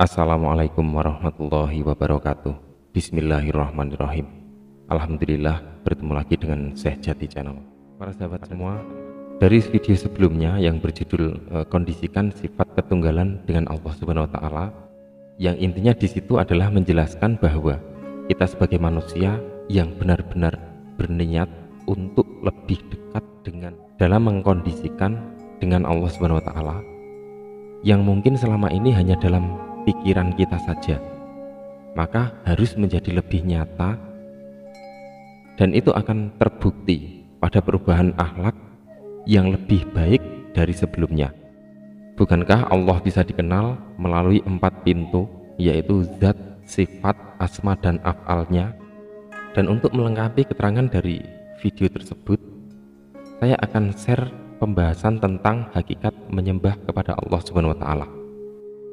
Assalamualaikum warahmatullahi wabarakatuh. Bismillahirrahmanirrahim. Alhamdulillah bertemu lagi dengan Syekh Jati Channel. Para sahabat semua, dari video sebelumnya yang berjudul kondisikan sifat ketunggalan dengan Allah Subhanahu wa taala, yang intinya di situ adalah menjelaskan bahwa kita sebagai manusia yang benar-benar berniat untuk lebih dekat dengan dalam mengkondisikan dengan Allah Subhanahu wa taala, yang mungkin selama ini hanya dalam pikiran kita saja, maka harus menjadi lebih nyata, dan itu akan terbukti pada perubahan akhlak yang lebih baik dari sebelumnya. Bukankah Allah bisa dikenal melalui 4 pintu, yaitu zat, sifat, asma, dan af'alnya? Dan untuk melengkapi keterangan dari video tersebut, saya akan share pembahasan tentang hakikat menyembah kepada Allah Subhanahu wa taala.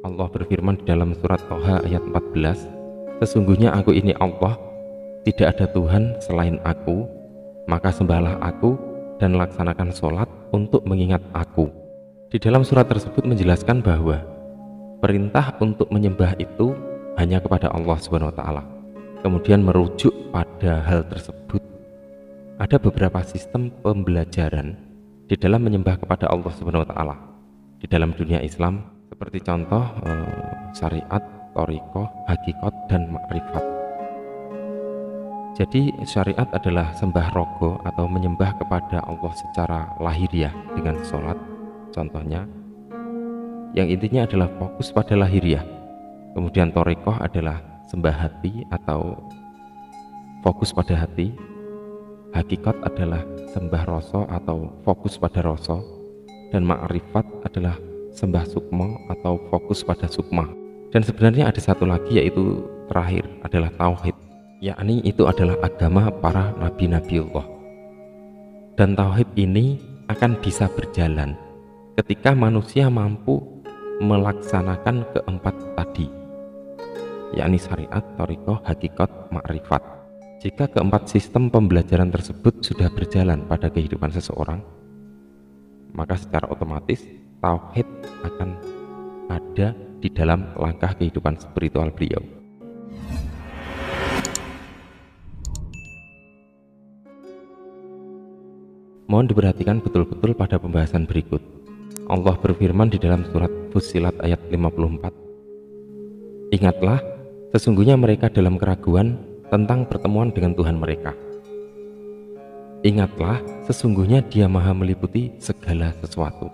Allah berfirman di dalam surat Toha ayat 14, sesungguhnya aku ini Allah, tidak ada Tuhan selain aku, maka sembahlah aku dan laksanakan sholat untuk mengingat aku. Di dalam surat tersebut menjelaskan bahwa perintah untuk menyembah itu hanya kepada Allah Subhanahu wa taala. Kemudian merujuk pada hal tersebut, ada beberapa sistem pembelajaran di dalam menyembah kepada Allah Subhanahu wa taala di dalam dunia Islam, seperti contoh syariat, thariqah, hakikat, dan makrifat. Jadi syariat adalah sembah rogo atau menyembah kepada Allah secara lahiriah dengan sholat, contohnya, yang intinya adalah fokus pada lahiriah. Kemudian thariqah adalah sembah hati atau fokus pada hati. Hakikat adalah sembah rasa atau fokus pada rasa, dan makrifat adalah sembah sukma atau fokus pada sukma. Dan sebenarnya ada satu lagi, yaitu terakhir adalah tauhid, yakni itu adalah agama para nabi-nabi Allah. Dan tauhid ini akan bisa berjalan ketika manusia mampu melaksanakan keempat tadi, yakni syariat, thariqah, hakikat, makrifat. Jika keempat sistem pembelajaran tersebut sudah berjalan pada kehidupan seseorang, maka secara otomatis tauhid akan ada di dalam langkah kehidupan spiritual beliau. Mohon diperhatikan betul-betul pada pembahasan berikut. Allah berfirman di dalam surat Fussilat ayat 54, ingatlah, sesungguhnya mereka dalam keraguan tentang pertemuan dengan Tuhan mereka. Ingatlah, sesungguhnya Dia Maha meliputi segala sesuatu.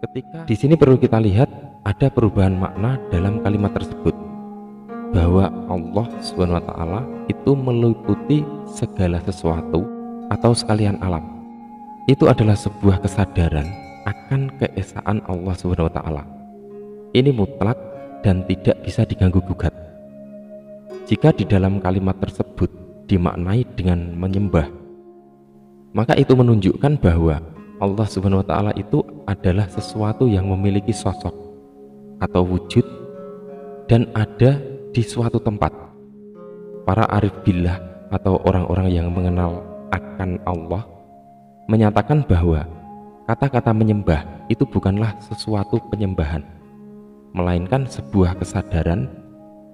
Ketika di sini perlu kita lihat ada perubahan makna dalam kalimat tersebut, bahwa Allah Subhanahu wa taala itu meliputi segala sesuatu atau sekalian alam. Itu adalah sebuah kesadaran akan keesaan Allah Subhanahu wa taala. Ini mutlak dan tidak bisa diganggu gugat. Jika di dalam kalimat tersebut dimaknai dengan menyembah, maka itu menunjukkan bahwa Allah Subhanahu wa taala itu adalah sesuatu yang memiliki sosok atau wujud dan ada di suatu tempat. Para arif billah atau orang-orang yang mengenal akan Allah menyatakan bahwa kata-kata menyembah itu bukanlah sesuatu penyembahan, melainkan sebuah kesadaran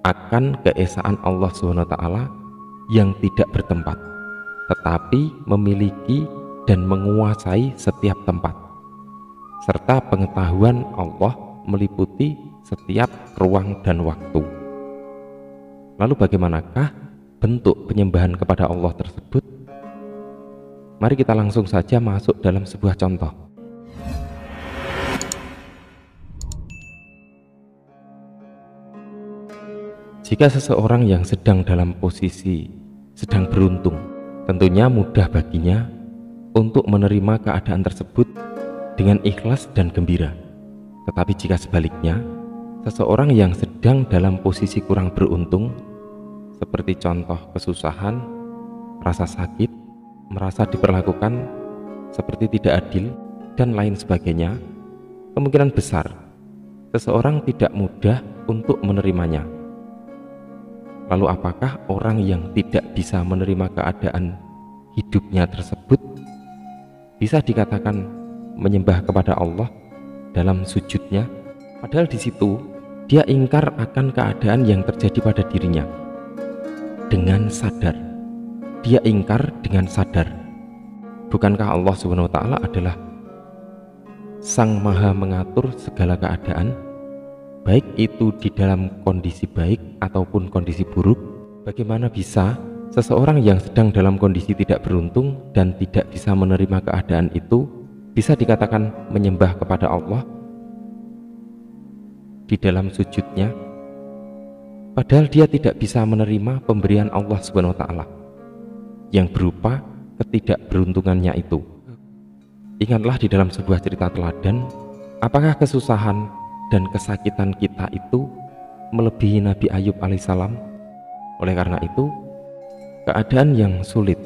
akan keesaan Allah Subhanahu wa taala yang tidak bertempat, tetapi memiliki dan menguasai setiap tempat, serta pengetahuan Allah meliputi setiap ruang dan waktu. Lalu bagaimanakah bentuk penyembahan kepada Allah tersebut? Mari kita langsung saja masuk dalam sebuah contoh. Jika seseorang yang sedang dalam posisi sedang beruntung, tentunya mudah baginya untuk menerima keadaan tersebut dengan ikhlas dan gembira. Tetapi jika sebaliknya, seseorang yang sedang dalam posisi kurang beruntung, seperti contoh kesusahan, rasa sakit, merasa diperlakukan seperti tidak adil, dan lain sebagainya, kemungkinan besar seseorang tidak mudah untuk menerimanya. Lalu apakah orang yang tidak bisa menerima keadaan hidupnya tersebut bisa dikatakan menyembah kepada Allah dalam sujudnya? Padahal di situ dia ingkar akan keadaan yang terjadi pada dirinya dengan sadar. Dia ingkar dengan sadar. Bukankah Allah Subhanahu wa taala adalah Sang Maha mengatur segala keadaan, baik itu di dalam kondisi baik ataupun kondisi buruk? Bagaimana bisa seseorang yang sedang dalam kondisi tidak beruntung dan tidak bisa menerima keadaan itu bisa dikatakan menyembah kepada Allah di dalam sujudnya, padahal dia tidak bisa menerima pemberian Allah Subhanahu wa taala yang berupa ketidakberuntungannya itu. Ingatlah di dalam sebuah cerita teladan, apakah kesusahan dan kesakitan kita itu melebihi Nabi Ayub alaihissalam? Oleh karena itu, keadaan yang sulit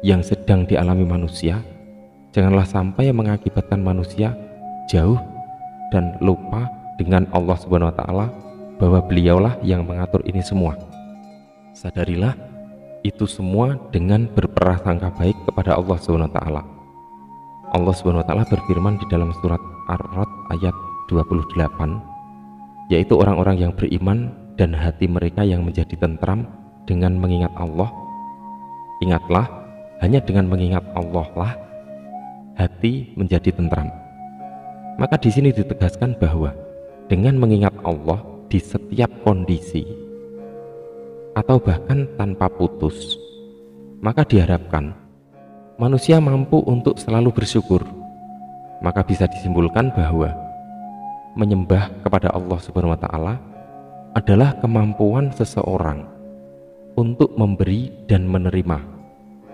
yang sedang dialami manusia janganlah sampai mengakibatkan manusia jauh dan lupa dengan Allah Subhanahu wa taala bahwa beliaulah yang mengatur ini semua. Sadarilah itu semua dengan berprasangka baik kepada Allah Subhanahu wa taala. Allah Subhanahu wa taala berfirman di dalam surat Ar-Ra'd ayat 28, yaitu orang-orang yang beriman dan hati mereka yang menjadi tentram dengan mengingat Allah. Ingatlah, hanya dengan mengingat Allah lah hati menjadi tentram. Maka di sini ditegaskan bahwa dengan mengingat Allah di setiap kondisi atau bahkan tanpa putus, maka diharapkan manusia mampu untuk selalu bersyukur. Maka bisa disimpulkan bahwa menyembah kepada Allah Subhanahu wa taala adalah kemampuan seseorang untuk memberi dan menerima,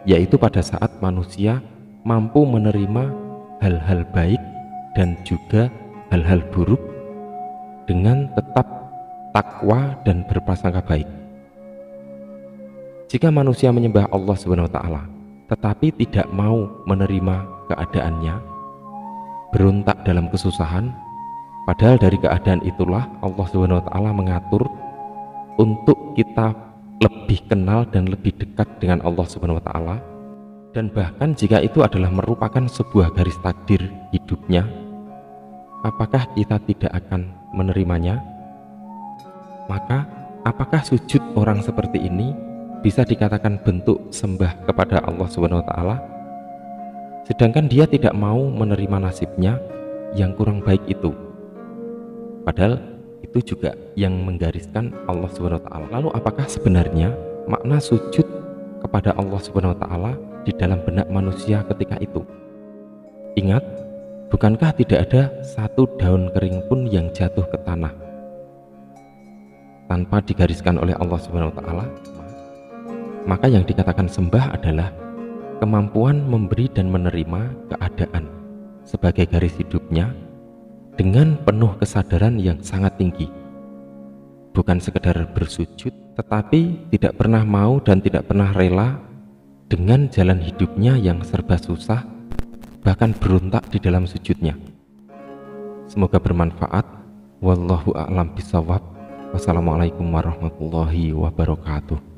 yaitu pada saat manusia mampu menerima hal-hal baik dan juga hal-hal buruk dengan tetap takwa dan berprasangka baik. Jika manusia menyembah Allah Subhanahu wa taala tetapi tidak mau menerima keadaannya, berontak dalam kesusahan, padahal dari keadaan itulah Allah Subhanahu wa taala mengatur untuk kita lebih kenal dan lebih dekat dengan Allah Subhanahu wa taala, dan bahkan jika itu adalah merupakan sebuah garis takdir hidupnya, apakah kita tidak akan menerimanya? Maka apakah sujud orang seperti ini bisa dikatakan bentuk sembah kepada Allah Subhanahu wa taala, sedangkan dia tidak mau menerima nasibnya yang kurang baik itu? Padahal itu juga yang menggariskan Allah Subhanahu wa taala. Lalu apakah sebenarnya makna sujud kepada Allah Subhanahu wa taala di dalam benak manusia ketika itu? Ingat, bukankah tidak ada satu daun kering pun yang jatuh ke tanah tanpa digariskan oleh Allah Subhanahu wa taala? Maka yang dikatakan sembah adalah kemampuan memberi dan menerima keadaan sebagai garis hidupnya dengan penuh kesadaran yang sangat tinggi. Bukan sekedar bersujud, tetapi tidak pernah mau dan tidak pernah rela dengan jalan hidupnya yang serba susah, bahkan berontak di dalam sujudnya. Semoga bermanfaat. Wallahu a'lam bishawab. Wassalamualaikum warahmatullahi wabarakatuh.